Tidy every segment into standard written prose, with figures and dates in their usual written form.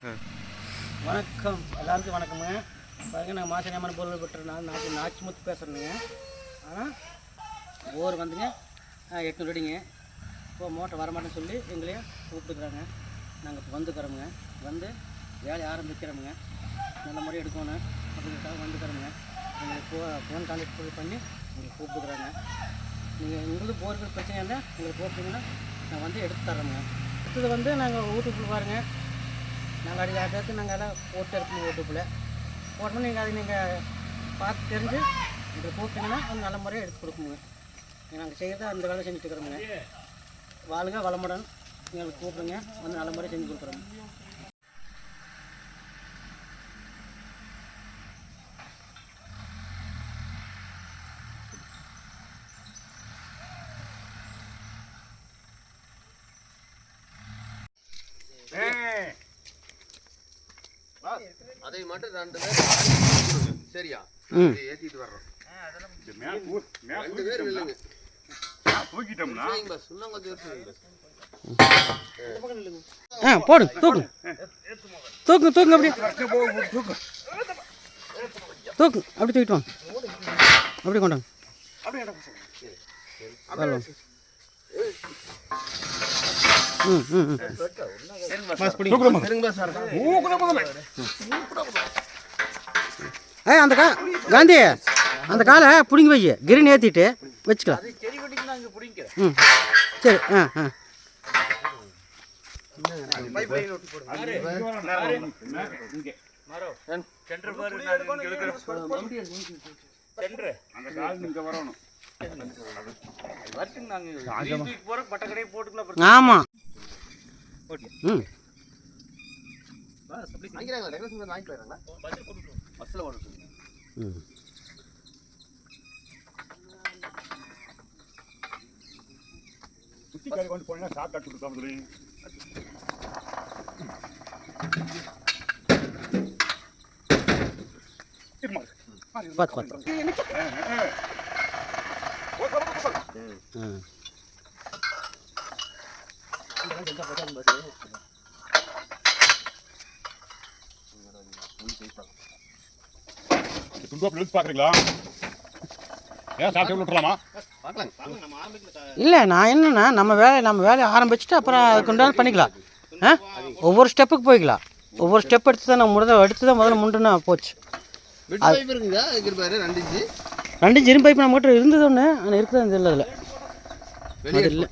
வணக்கம் எல்லாருக்கும் வணக்கமுங்க. பாருங்க நாங்கள் மாசனியம்மன் பொருள் பெற்ற நாச்சிமுத்து பேசுகிறேனுங்க. ஆனால் போர் வந்துங்க 800 அடிங்க. இப்போ மோட்டர் வரமாட்டேன்னு சொல்லி எங்களையும் கூப்பிட்டுக்கிறாங்க. நாங்கள் இப்போ வந்துக்கிறோமுங்க. வந்து வேலையை ஆரம்பிக்கிறோமுங்க. நல்ல முறையாக எடுக்கணும் அப்படிங்கிறதுக்காக வந்துக்கிறோமுங்க. எங்களுக்கு ஃபோன் கான்டாக்ட் பண்ணி எங்களுக்கு கூப்பிட்டுக்கிறாங்க. நீங்கள் உங்களுக்கு போருக்கு பிரச்சனை இருந்தால் எங்களுக்கு கூப்பிட்டீங்கன்னா நான் வந்து எடுத்து தர்றோமுங்க. அடுத்தது வந்து நாங்கள் வீட்டுக்குள்ள பாருங்கள், நாங்கள் அடி பேருக்கு நாங்கள் எல்லாம் போட்டு இருக்கணும். யூடியூப்பில் போட்டோம்னா நீங்கள் அதை நீங்கள் பார்த்து தெரிஞ்சு எங்களை கூப்பிட்டீங்கன்னா அது நல்ல முறையாக எடுத்து கொடுக்குங்க. நாங்கள் செய்கிறத அந்த வேலை செஞ்சுட்டு இருக்கிறோமுங்க. வாழ்க வளமுடன். எங்களுக்கு கூப்பிடுங்க, வந்து நல்ல முறையாக செஞ்சு கொடுக்குறோங்க. அதை மட்டும் 2 பேர் சரியா ஏத்திட்டு வர்றோம். 2 பேர் இல்லைங்க தூக்கிட்டோம்னா இன்னும் கொஞ்சம் போடு தூக்கு தூக்கு தூக்கு அப்படி தூக்கு அப்படி தூக்கிட்டு வாங்க. அப்படி கொண்டாங்க. அந்த காந்தி அந்த காலை பிடிங்கி வை, கிரீன் ஏற்றிட்டு வச்சுக்கலாம். சரி. ஆமா. இல்லை, நான் என்னன்னா நம்ம வேலையை ஆரம்பிச்சுட்டு அப்புறம் அதுக்கு உண்டான பண்ணிக்கலாம். ஒவ்வொரு ஸ்டெப்புக்கு போய்க்கலாம். ஒவ்வொரு ஸ்டெப் எடுத்து தான் நம்ம முதல்ல முண்டுனா போச்சு. 2 இன்ச் பைப் நம்ம கிட்ட இருந்தது ஒன்று, ஆனால் இருக்கிறது இல்லை. அதில் இல்லை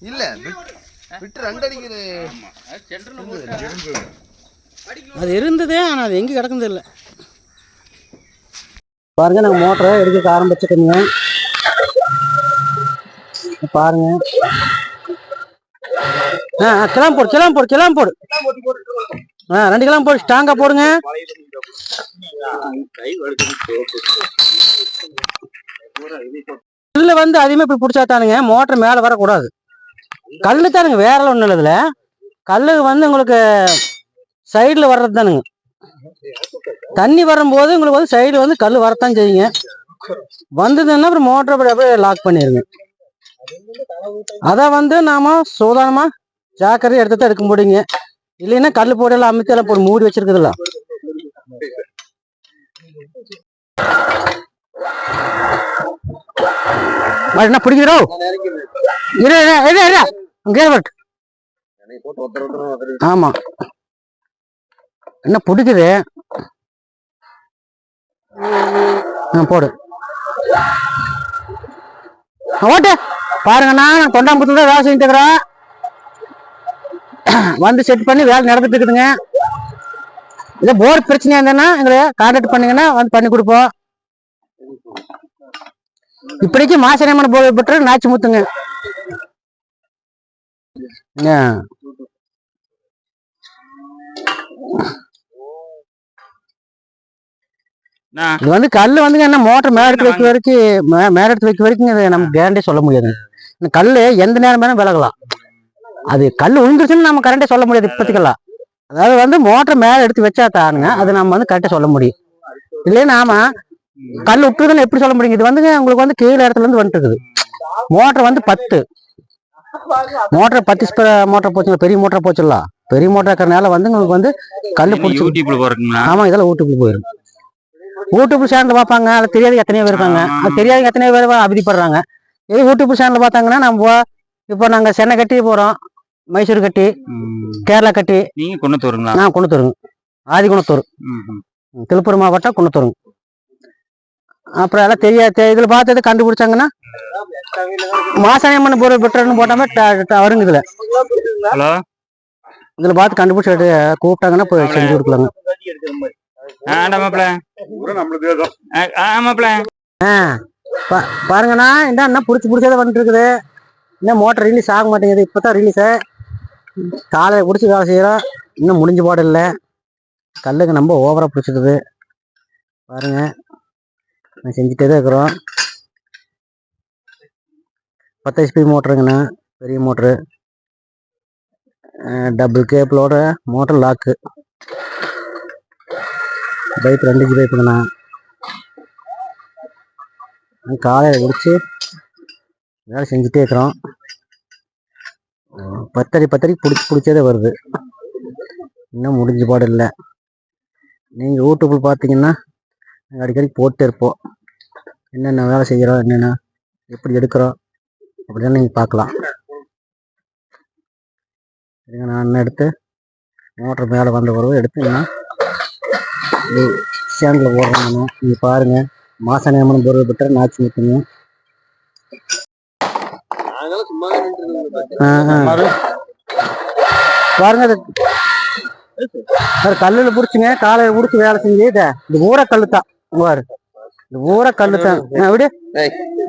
இல்லை விட்டு 2 அடிக்குது. அது இருந்ததே, ஆனால் அது எங்கே கிடக்குறது இல்லை. பாருங்க, நாங்கள் மோட்டரை எடுக்க ஆரம்பிச்சுக்கோங்க. பாருங்க. கிளம்பு போடு 2 கிளம்பு போடு, ஸ்ட்ராங்கா போடுங்க. கல்லு வந்து அதிகமாக இப்படி பிடிச்சா தானுங்க மோட்டர் மேலே வரக்கூடாது. கல்லு தானுங்க, வேற ஒன்றும் இல்லை. இதில் கல்லு வந்து உங்களுக்கு சைடில் வர்றது தானுங்க. தண்ணி வரும்போது உங்களுக்கு வந்து சைடில் வந்து கல் வரத்தான் செய்யுங்க. வந்ததுன்னா அப்புறம் மோட்டரை அப்படியே லாக் பண்ணிடுங்க. அதை வந்து நாம சூதானமா ஜாக்கிரதை எடுக்க முடியுங்க. இல்லைன்னா கல் போடலாம், அமித்தெல்லாம் போட்டு மூடி வச்சிருக்குதுல்ல. என்ன பிடிக்கிறோ? ஆமா, என்ன பிடிக்குது போடு. ஓட்டு பாருங்கண்ணா, நான் தொண்டாம்புத்துல தான் வேலை செஞ்சுட்டு இருக்கிறேன். வந்து செட் பண்ணி வேலை நடந்துட்டு இருக்குதுங்க. இதே போர் பிரச்சனையா இருந்தேன்னா எங்களை கான்டாக்ட் பண்ணீங்கன்னா வந்து பண்ணி கொடுப்போம். இப்படிக்கு மாசனியம்மன் போர் பெற்ற நாச்சிமுத்துங்க. இது வந்து கல்லு வந்துங்க, என்ன மோட்டர் மேல எடுத்து வைக்க வரைக்கும் நம்ம கேரண்டே சொல்ல முடியாது. கல்லு எந்த நேரம் வேணும் விலகலாம். அது கல் விழுந்துருச்சுன்னு நம்ம கரண்டே சொல்ல முடியாது இப்போதைக்கெல்லாம். அதாவது வந்து மோட்டர் மேல எடுத்து வச்சா தானுங்க அது நம்ம வந்து கரெக்டா சொல்ல முடியும். இல்லையா நாம கல் விட்டுருதுன்னு எப்படி சொல்ல முடியும்? இது வந்துங்க உங்களுக்கு வந்து கீழே இடத்துல இருந்து வந்துட்டு இருக்குது. மோட்டர் வந்து 10 மோட்டர் 10 மோட்டர் போச்சுங்களா, பெரிய மோட்டர் போச்சுடலாம். பெரிய மோட்டர் இருக்கிறனால வந்து உங்களுக்கு வந்து கல் பிடிச்சி. யூடியூப்ல போறீங்களா? ஆமா, இதெல்லாம் யூடியூப்ல போயிடும். யூடியூப் சேனல் பார்ப்பாங்க, அது தெரியாத எத்தனையோ பேர் இருக்காங்க. அது தெரியாத எத்தனையோ பேர் அவதிப்படுறாங்க. இது யூடியூப் சேனல் பார்த்தாங்கன்னா நம்ம இப்போ நாங்கள் சென்னை கட்டி போகிறோம், மைசூர் கட்டி, கேரளா கட்டி. நீங்க குணத்தூருங்களா? நான் குணத்தூருங்க, ஆதி குணத்தூர், திருப்பூர் மாவட்டம் குணத்தூருங்க. அப்புறம் எல்லாம் தெரியாது, இதில் பார்த்தது கண்டுபிடிச்சாங்கன்னா மாசாணியம்மன் பொருள் பெற்றன்னு போட்டாமல் வருங்க. இதில் ஹலோ, இதில் பார்த்து கண்டுபிடிச்சி கூப்பிட்டாங்கன்னா போய் செஞ்சு கொடுக்கலாங்க. பாருங்கண்ணா, என்ன பிடிச்சதே வந்துட்டு இருக்குது. இன்னும் மோட்டர் ரிலீஸ் ஆக மாட்டேங்குது. இப்போ தான் ரிலீஸு. காலையில் பிடிச்சி வேலை செய்கிறோம், இன்னும் முடிஞ்ச பாடு இல்லை. கல்லுக்கு நம்ம ஓவராக பிடிச்சிருக்குது பாருங்க. நான் செஞ்சுட்டே தான் இருக்கிறோம். 10 HP மோட்டருங்கண்ணா, பெரிய மோட்ரு, டபுள் கேபிளோட மோட்டர் லாக்கு, பைப் 2 இன்ச்சு பைப்புங்கண்ணா. காலையில் பிடிச்சி வேலை செஞ்சுட்டே இருக்கிறோம். 10 அடி பிடிச்சதே வருது. இன்னும் முடிஞ்ச பாடு இல்லை. நீங்கள் யூடியூப்பில் பார்த்தீங்கன்னா நாங்கள் அடிக்கடி போட்டு இருப்போம். என்னென்ன வேலை செய்கிறோம், என்னென்ன எப்படி எடுக்கிறோம் அப்படின்னு நீங்கள் பார்க்கலாம். நான் எடுத்து மோட்டர் மேலே வந்த பிறகு எடுத்து சேனலில் போடுறேன். நீங்கள் பாருங்கள். மாசாணியம்மன் பொருள் பெற்ற நாச்சி முத்துங்க. பாருங்க, அது கல்லில் பிடிச்சிங்க. காலையில் பிடிச்சி வேலை செஞ்சு இது ஊற கல்லு தான் பாரு. இது ஊற கல்லு தான். அப்படி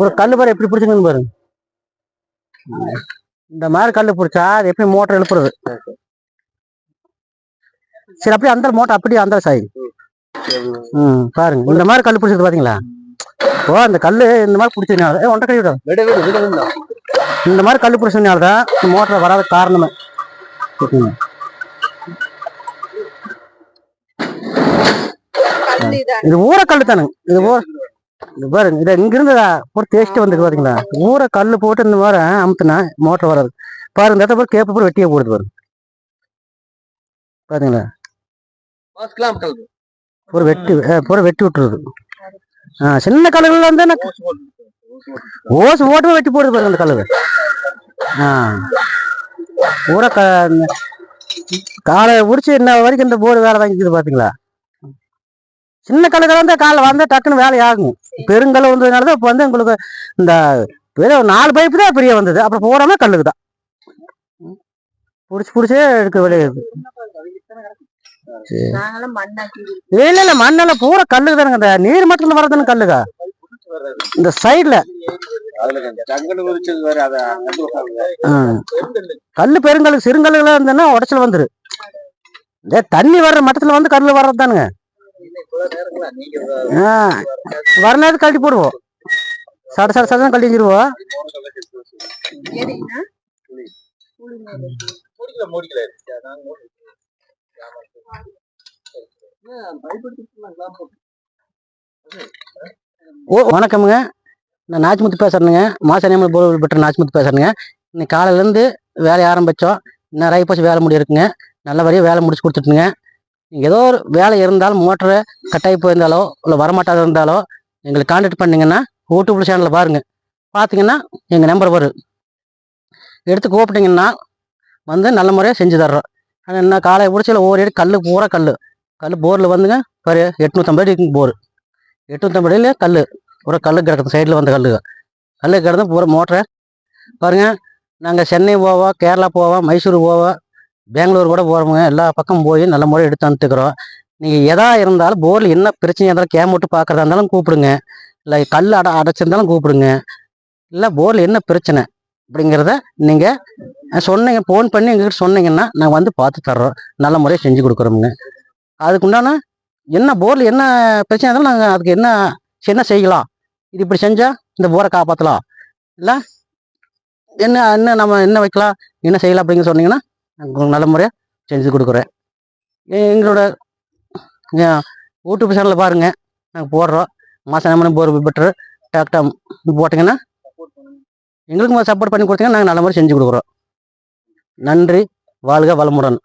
ஒரு கல்லு பாரு எப்படி பிடிச்சிங்கன்னு பாருங்க. இந்த மாதிரி கல்லு பிடிச்சா அது எப்படி மோட்டர் எழுப்புறது. சரி, அப்படியே அந்த மோட்டர் அப்படியே அந்த சாய். பாருங்க, இந்த மாதிரி கல்லு பிடிச்சது பாத்தீங்களா. ஓ, அந்த கல்லு இந்த மாதிரி பிடிச்சதுனால ஒன்றை கை விடும். இந்த மாதிரி கல்லு பிடிச்சதுனாலதான் மோட்டர் வராத காரணமே. இது ஊற கல்லு தானுங்க. இது பாருங்க, இதை இங்கிருந்து ஒரு டேஸ்ட் வந்துருக்கு பாத்தீங்களா. ஊற கல்லு போட்டு இந்த மாதிரி அமுத்துனா மோட்டர் வராது பாருங்க. இந்த இடத்துல கேப்ப போய் வெட்டியே போடுது பாருங்க. பாத்தீங்களா, ஒரு வெட்டி விட்டுருது. சின்ன கல்லுகள் வந்து ஓசு ஓட்டமே வெட்டி போடுது பாருங்க. அந்த கல்லு ஊற காலை பிடிச்சி இன்ன வரைக்கும் இந்த போர்டு வேலை வாங்கிக்குது பாத்தீங்களா. சின்ன கல்லுகள் வந்து காலை வந்து டக்குன்னு வேலை ஆகும். பெருங்கல் வந்ததுனாலதான் இப்போ வந்து உங்களுக்கு இந்த 4 பைப்பு தான் பெரிய வந்தது. அப்புறம் போடாம கல்லுக்கு தான் பிடிச்சே எடுக்க விளையுது. இல்ல மண்ணெல்லாம் பூரா கல்லுக்கு தானுங்க. இந்த நீர் மட்டத்துல வரதுன்னு கல்லுங்க. இந்த சைட்ல கல்லு பெருங்கல், சிறுங்கல்லுகளா இருந்ததுன்னா உடச்சல் வந்துரு. இந்த தண்ணி வர்ற மட்டத்துல வந்து கல்லு வர்றது தானுங்க. வரலாறு கழட்டி போடுவோம். சட கழட்டி வச்சிருவோம். வணக்கமுங்க, நான் நாச்சிமுத்து பேசுறேனுங்க. மாசாணியம்மன் பொருள் பெற்ற நாச்சிமுத்து பேசுறேனுங்க. இன்னைக்கு காலையிலேருந்து வேலையை ஆரம்பித்தோம். இன்னும் ரைப்போச்சு வேலை முடி இருக்குங்க. நல்லபடியாக வேலை முடிச்சு கொடுத்துட்டுங்க. நீங்கள் ஏதோ ஒரு வேலை இருந்தாலும், மோட்டரு கட்டாயி போயிருந்தாலோ இல்லை வரமாட்டாத இருந்தாலோ எங்களுக்கு கான்டாக்ட் பண்ணிங்கன்னா யூடியூப் சேனலில் பாருங்கள். பார்த்தீங்கன்னா எங்கள் நம்பர் வரும், எடுத்து கூப்பிட்டிங்கன்னா வந்து நல்ல முறையாக செஞ்சு தர்றோம். ஆனால் என்ன காலையை பிடிச்சல ஒவ்வொரு கல் பூரா கல் போரில் வந்துங்க ஒரு 850 அடி இருக்குங்க. போர் 850 அடியிலே கல் பூரா கல்லு கிடக்குது. சைடில் வந்த கல்லு கிடந்து பூரா மோட்டரை பாருங்கள். நாங்கள் சென்னை போவோம், கேரளா போவோம், மைசூர் போவோம், பெங்களூர் கூட போகிறோமுங்க. எல்லா பக்கம் போய் நல்ல முறையை எடுத்து அனுப்பிட்டுக்கிறோம். நீங்கள் எதா இருந்தாலும் போரில் என்ன பிரச்சனையாக இருந்தாலும் கேம் விட்டு பார்க்குறதா இருந்தாலும் கூப்பிடுங்க. இல்லை கல் அடைச்சிருந்தாலும் கூப்பிடுங்க. இல்லை போரில் என்ன பிரச்சனை அப்படிங்கிறத நீங்கள் சொன்னீங்க, ஃபோன் பண்ணி எங்ககிட்ட சொன்னீங்கன்னா நாங்கள் வந்து பார்த்து தர்றோம். நல்ல முறையை செஞ்சு கொடுக்குறோமுங்க. அதுக்குண்டான என்ன போரில் என்ன பிரச்சனை இருந்தாலும் நாங்கள் அதுக்கு என்ன செய்யலாம், இது இப்படி செஞ்சால் இந்த போரை காப்பாற்றலாம், இல்லை என்ன நம்ம என்ன வைக்கலாம், என்ன செய்யலாம் அப்படிங்கிற சொன்னீங்கன்னா நாங்கள் நல்ல முறையாக செஞ்சு கொடுக்குறேன். எங்களோட யூடியூப் சேனலில் பாருங்கள், நாங்கள் போடுறோம். மாசாணியம்மன் பொருள் பெற்ற டாக்டர் போட்டிங்கன்னா எங்களுக்கு சப்போர்ட் பண்ணி கொடுத்தீங்கன்னா நாங்கள் நல்ல மாதிரி செஞ்சு கொடுக்குறோம். நன்றி, வாழ்க வளமுடன்.